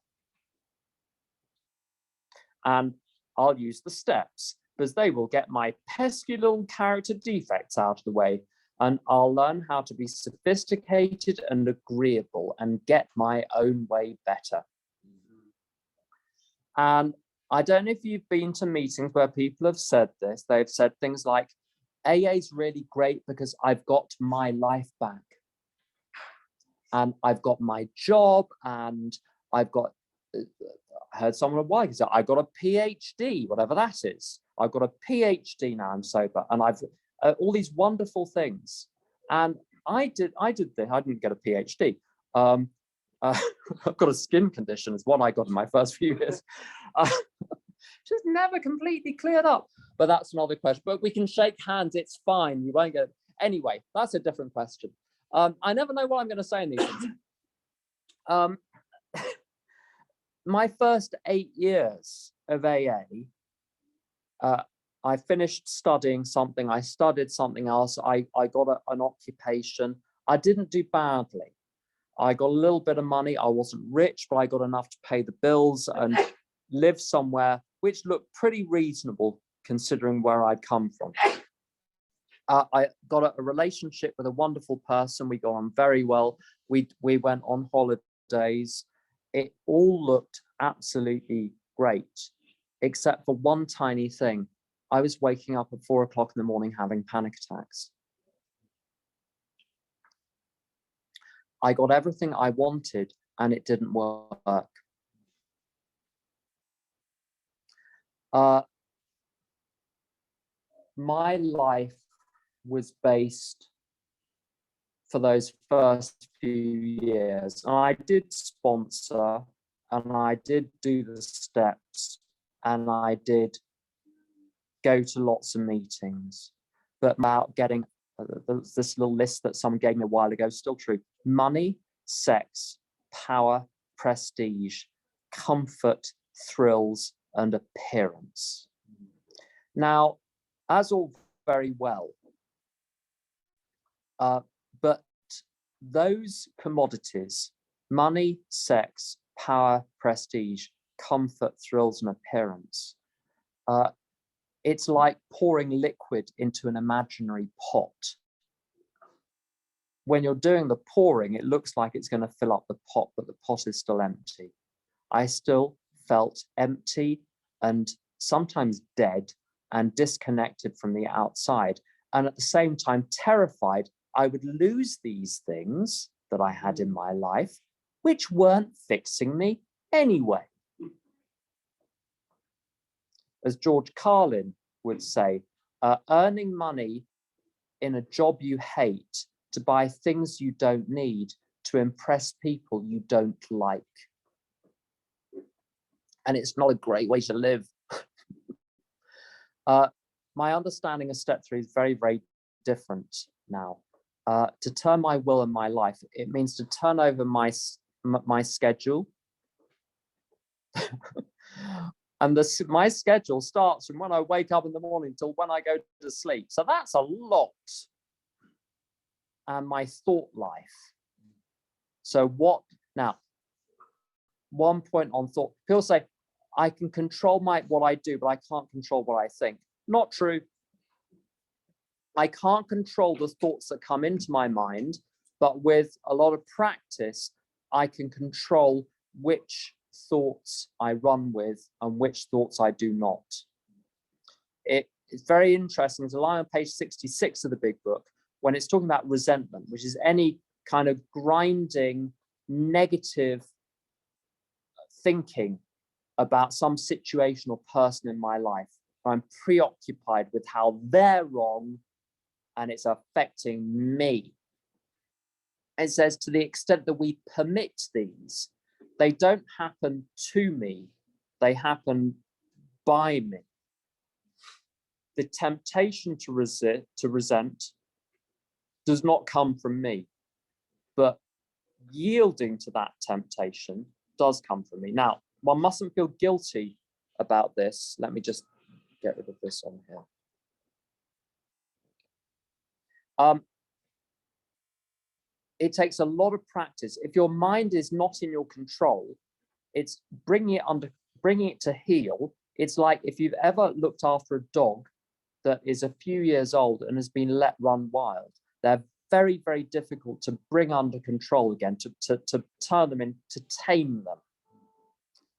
And I'll use the steps, because they will get my pesky little character defects out of the way, and I'll learn how to be sophisticated and agreeable and get my own way better. And I don't know if you've been to meetings where people have said this. They've said things like, AA is really great because I've got my life back. And I've got my job, and I've got, I heard someone a while ago say, I got a PhD, whatever that is. I've got a PhD now, I'm sober, and I've all these wonderful things. And I did this. I didn't get a PhD. I've got a skin condition, is what I got in my first few years. Just never completely cleared up. But that's another question. But we can shake hands. It's fine. You won't get. Anyway, that's a different question. I never know what I'm going to say in these things. My first 8 years of AA, I finished studying something. I studied something else. I got an occupation. I didn't do badly. I got a little bit of money. I wasn't rich, but I got enough to pay the bills and live somewhere which looked pretty reasonable considering where I'd come from. I got a relationship with a wonderful person. We got on very well. We went on holidays. It all looked absolutely great, except for one tiny thing. I was waking up at 4 o'clock in the morning having panic attacks. I got everything I wanted and it didn't work. My life was based for those first few years. And I did sponsor and I did do the steps and I did go to lots of meetings, but about getting this little list that someone gave me a while ago, still true. Money, sex, power, prestige, comfort, thrills, and appearance. Now, as all very well, but those commodities, money, sex, power, prestige, comfort, thrills, and appearance, it's like pouring liquid into an imaginary pot. When you're doing the pouring, it looks like it's going to fill up the pot, but the pot is still empty. I still felt empty and sometimes dead and disconnected from the outside. And at the same time, terrified I would lose these things that I had in my life, which weren't fixing me anyway. As George Carlin would say, earning money in a job you hate to buy things you don't need to impress people you don't like. And it's not a great way to live. My understanding of step 3 is very, very different now. To turn my will and my life, it means to turn over my schedule. And my schedule starts from when I wake up in the morning till when I go to sleep. So that's a lot. And my thought life. So what now? One point on thought. People say, I can control what I do, but I can't control what I think. Not true. I can't control the thoughts that come into my mind, but with a lot of practice, I can control which thoughts I run with and which thoughts I do not. It's very interesting. There's a line on page 66 of the big book when it's talking about resentment, which is any kind of grinding, negative thinking about some situation or person in my life. I'm preoccupied with how they're wrong and it's affecting me. It says to the extent that we permit these, they don't happen to me, they happen by me. The temptation to resent does not come from me, but yielding to that temptation does come from me. Now, one mustn't feel guilty about this. Let me just get rid of this on here. It takes a lot of practice. If your mind is not in your control, it's bringing it to heel. It's like if you've ever looked after a dog that is a few years old and has been let run wild. They're very, very difficult to bring under control again, to turn them in, to tame them.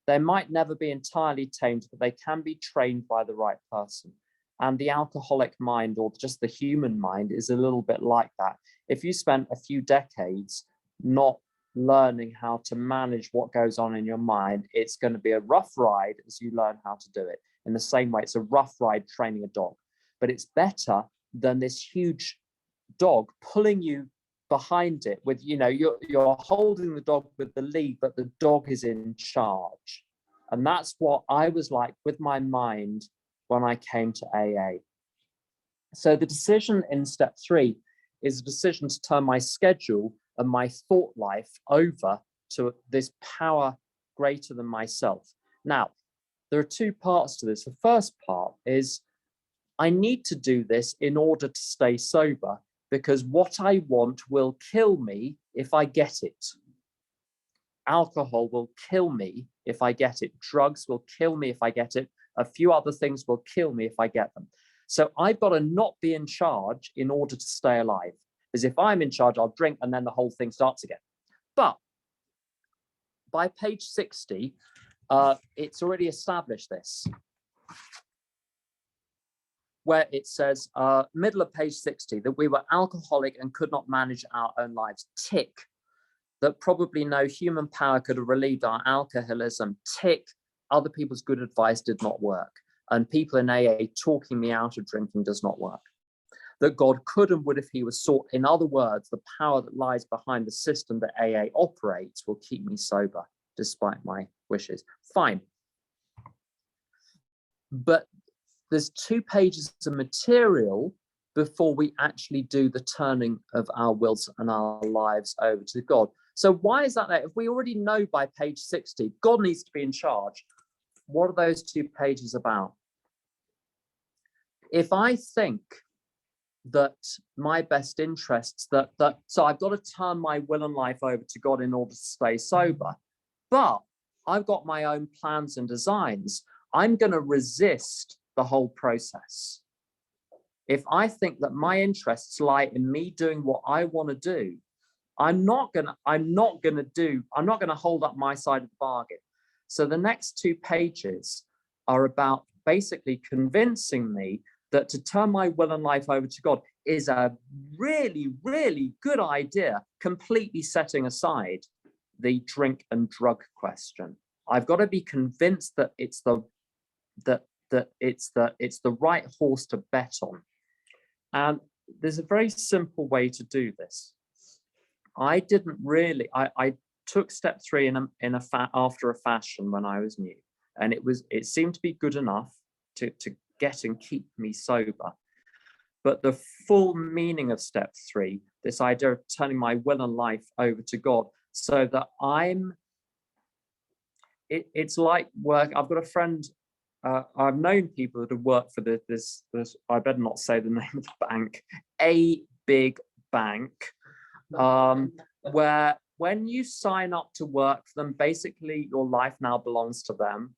They might never be entirely tamed, but they can be trained by the right person. And the alcoholic mind, or just the human mind, is a little bit like that. If you spent a few decades not learning how to manage what goes on in your mind, it's going to be a rough ride as you learn how to do it. In the same way, it's a rough ride training a dog. But it's better than this huge dog pulling you behind it with, you're holding the dog with the lead, but the dog is in charge. And that's what I was like with my mind when I came to AA. So the decision in step 3 is a decision to turn my schedule and my thought life over to this power greater than myself. Now, there are 2 parts to this. The first part is I need to do this in order to stay sober, because what I want will kill me if I get it. Alcohol will kill me if I get it. Drugs will kill me if I get it. A few other things will kill me if I get them. So I've got to not be in charge in order to stay alive. Because if I'm in charge, I'll drink and then the whole thing starts again. But by page 60, it's already established this, where it says, middle of page 60, that we were alcoholic and could not manage our own lives. Tick. That probably no human power could have relieved our alcoholism. Tick. Other people's good advice did not work. And people in AA talking me out of drinking does not work. That God could and would if he was sought. In other words, the power that lies behind the system that AA operates will keep me sober despite my wishes. Fine. But there's 2 pages of material before we actually do the turning of our wills and our lives over to God. So why is that there? If we already know by page 60, God needs to be in charge, what are those 2 pages about? If I think that my best interests, so I've got to turn my will and life over to God in order to stay sober, but I've got my own plans and designs, I'm going to resist the whole process. If I think that my interests lie in me doing what I want to do, I'm not going to hold up my side of the bargain. So the next 2 pages are about basically convincing me that to turn my will and life over to God is a really, really good idea, completely setting aside the drink and drug question. I've got to be convinced that it's the right horse to bet on. And there's a very simple way to do this. I took step 3 after a fashion when I was new, and it seemed to be good enough to get and keep me sober. But the full meaning of step 3, this idea of turning my will and life over to God, so that it's like work. I've got a friend, I've known people that have worked for this, I better not say the name of the bank, a big bank, where when you sign up to work for them, basically your life now belongs to them,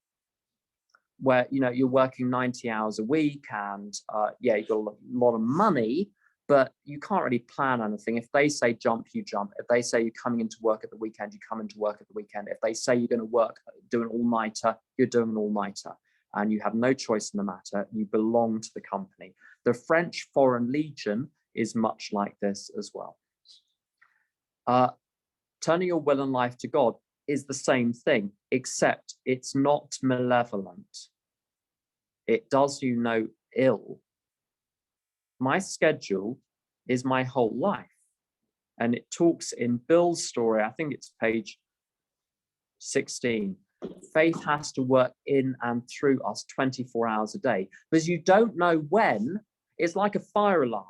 where you're working 90 hours a week, and you've got a lot of money, but you can't really plan anything. If they say jump, you jump. If they say you're coming into work at the weekend, you come into work at the weekend. If they say you're going to do an all-nighter, you're doing an all-nighter, and you have no choice in the matter. You belong to the company. The French Foreign Legion is much like this as well. Turning your will and life to God is the same thing, except it's not malevolent. It does you no ill. My schedule is my whole life. And it talks in Bill's story, I think it's page 16. Faith has to work in and through us 24 hours a day, because you don't know when. It's like a fire alarm.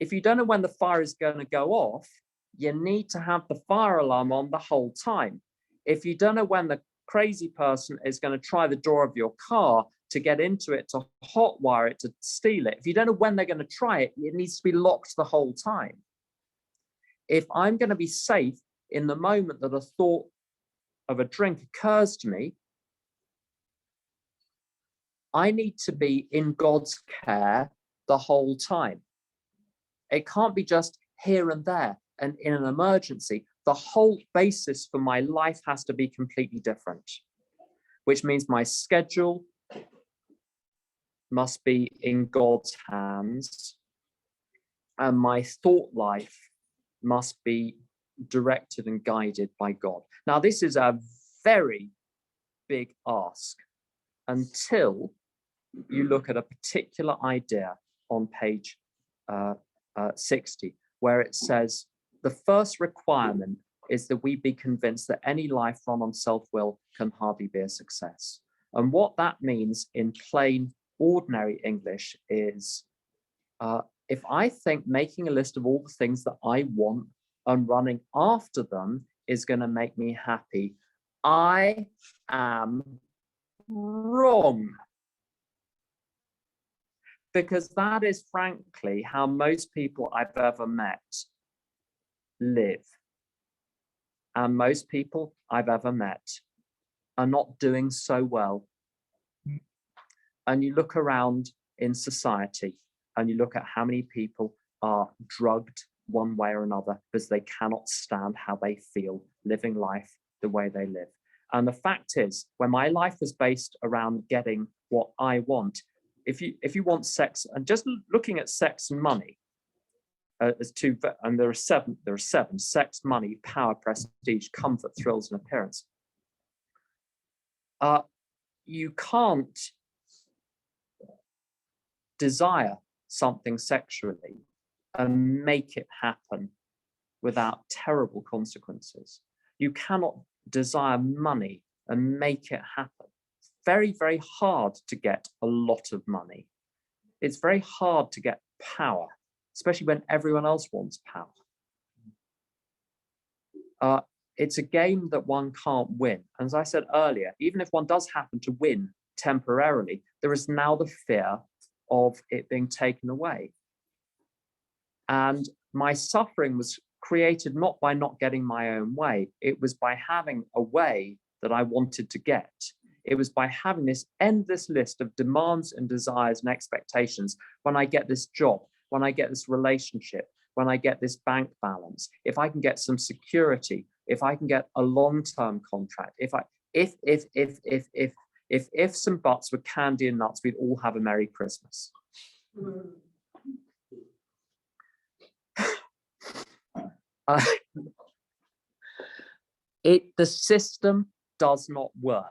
If you don't know when the fire is going to go off, you need to have the fire alarm on the whole time. If you don't know when the crazy person is going to try the door of your car to get into it, to hotwire it, to steal it, if you don't know when they're going to try it, it needs to be locked the whole time. If I'm going to be safe in the moment that a thought of a drink occurs to me, I need to be in God's care the whole time. It can't be just here and there and in an emergency. The whole basis for my life has to be completely different, which means my schedule must be in God's hands, and my thought life must be directed and guided by God. Now, this is a very big ask until you look at a particular idea on page 60, where it says, the first requirement is that we be convinced that any life run on self-will can hardly be a success. And what that means in plain, ordinary English is, if I think making a list of all the things that I want and running after them is going to make me happy, I am wrong. Because that is frankly how most people I've ever met live. And most people I've ever met are not doing so well. And you look around in society and you look at how many people are drugged one way or another because they cannot stand how they feel living life the way they live. And the fact is, when my life was based around getting what I want, if you want sex, and just looking at sex and money as two, and there are seven: sex, money, power, prestige, comfort, thrills, and appearance. You can't desire something sexually and make it happen without terrible consequences. You cannot desire money and make it happen. It's very, very hard to get a lot of money. It's very hard to get power, especially when everyone else wants power. It's a game that one can't win. As I said earlier, even if one does happen to win temporarily, there is now the fear of it being taken away. And my suffering was created not by not getting my own way. It was by having a way that I wanted to get. It was by having this endless list of demands and desires and expectations. When I get this job, when I get this relationship, when I get this bank balance, if I can get some security, if I can get a long-term contract, if some buts were candy and nuts, we'd all have a Merry Christmas. The system does not work.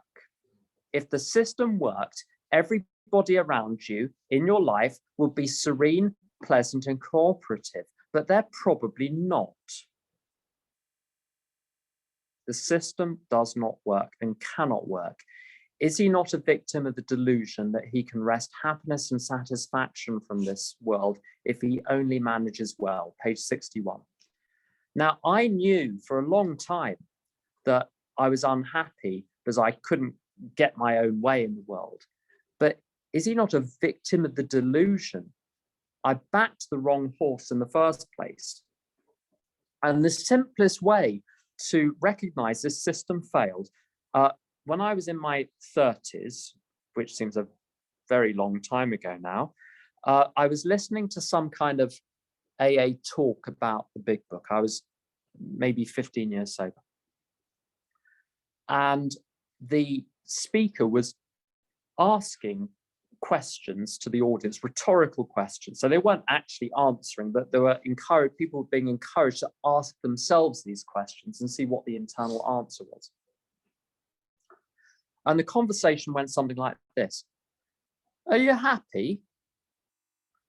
If the system worked, everybody around you in your life would be serene, pleasant, and cooperative, but they're probably not. The system does not work and cannot work. Is he not a victim of the delusion that he can wrest happiness and satisfaction from this world if he only manages well? Page 61. Now, I knew for a long time that I was unhappy because I couldn't get my own way in the world. But is he not a victim of the delusion? I backed the wrong horse in the first place. And the simplest way to recognize this system failed, when I was in my 30s, which seems a very long time ago now, I was listening to some kind of AA talk about the Big Book. I was maybe 15 years sober. And the speaker was asking questions to the audience, rhetorical questions. So they weren't actually answering, but they were encouraged, people were being encouraged to ask themselves these questions and see what the internal answer was. And the conversation went something like this: "Are you happy?"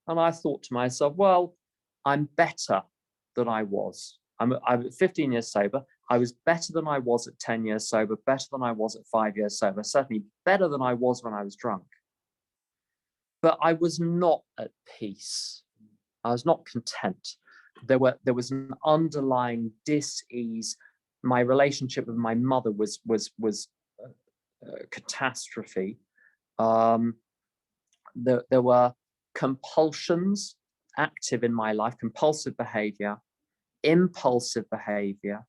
And I thought to myself, well, I'm better than I was. I'm 15 years sober. I was better than I was at 10 years sober, better than I was at 5 years sober, certainly better than I was when I was drunk. But I was not at peace. I was not content. There was an underlying dis-ease. My relationship with my mother was a catastrophe. There were compulsions active in my life, compulsive behavior, impulsive behavior.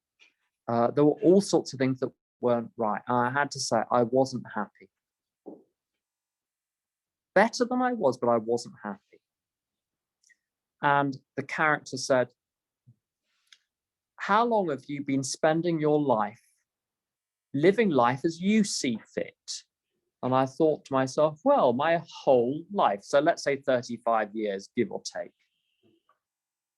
There were all sorts of things that weren't right. And I had to say, I wasn't happy. Better than I was, but I wasn't happy. And the character said, "How long have you been spending your life living life as you see fit?" And I thought to myself, well, my whole life. So let's say 35 years, give or take.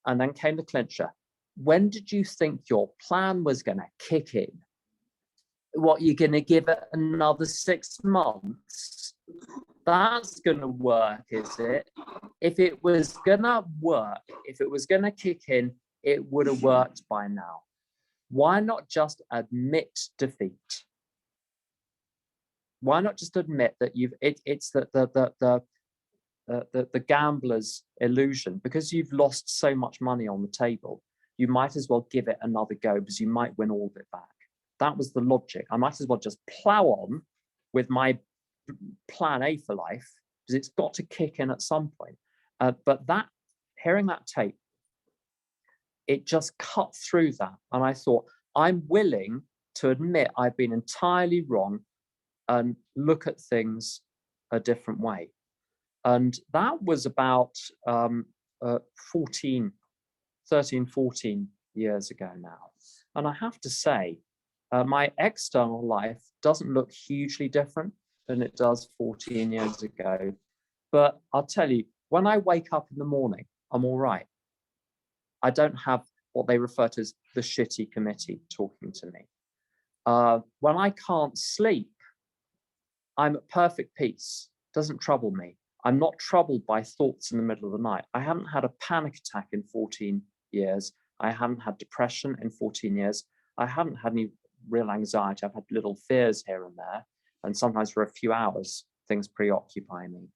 And then came the clincher. When did you think your plan was going to kick in? What, you're going to give it another 6 months? That's going to work, is it? If it was going to work, if it was going to kick in it would have worked by now. Why not just admit defeat? Why not just admit that it's the gambler's illusion? Because you've lost so much money on the table, you might as well give it another go, because you might win all of it back. That was the logic. I might as well just plow on with my plan A for life, because it's got to kick in at some point. But hearing that tape, it just cut through that. And I thought, I'm willing to admit I've been entirely wrong and look at things a different way. And that was about 13, 14 years ago now. And I have to say, my external life doesn't look hugely different than it does 14 years ago. But I'll tell you, when I wake up in the morning, I'm all right. I don't have what they refer to as the shitty committee talking to me. When I can't sleep, I'm at perfect peace. Doesn't trouble me. I'm not troubled by thoughts in the middle of the night. I haven't had a panic attack in 14 years. I haven't had depression in 14 years. I haven't had any real anxiety. I've had little fears here and there. And sometimes for a few hours, things preoccupy me.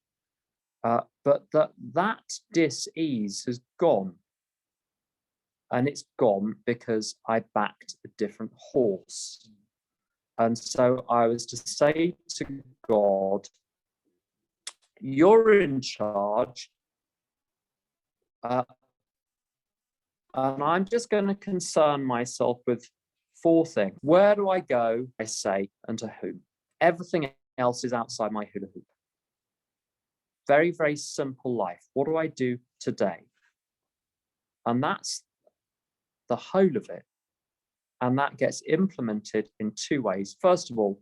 But that dis-ease has gone. And it's gone because I backed a different horse. And so I was to say to God, you're in charge. And I'm just going to concern myself with 4 things. Where do I go, I say, and to whom? Everything else is outside my hula hoop. Very, very simple life. What do I do today? And that's the whole of it. And that gets implemented in 2 ways. First of all,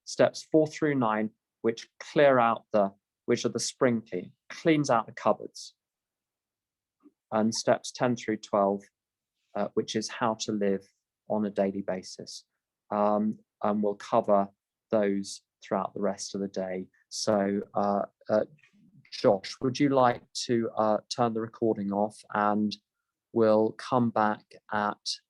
steps 4 through 9, which which are the spring clean, cleans out the cupboards. And steps 10 through 12, which is how to live on a daily basis. And we'll cover those throughout the rest of the day. So Josh, would you like to turn the recording off, and we'll come back at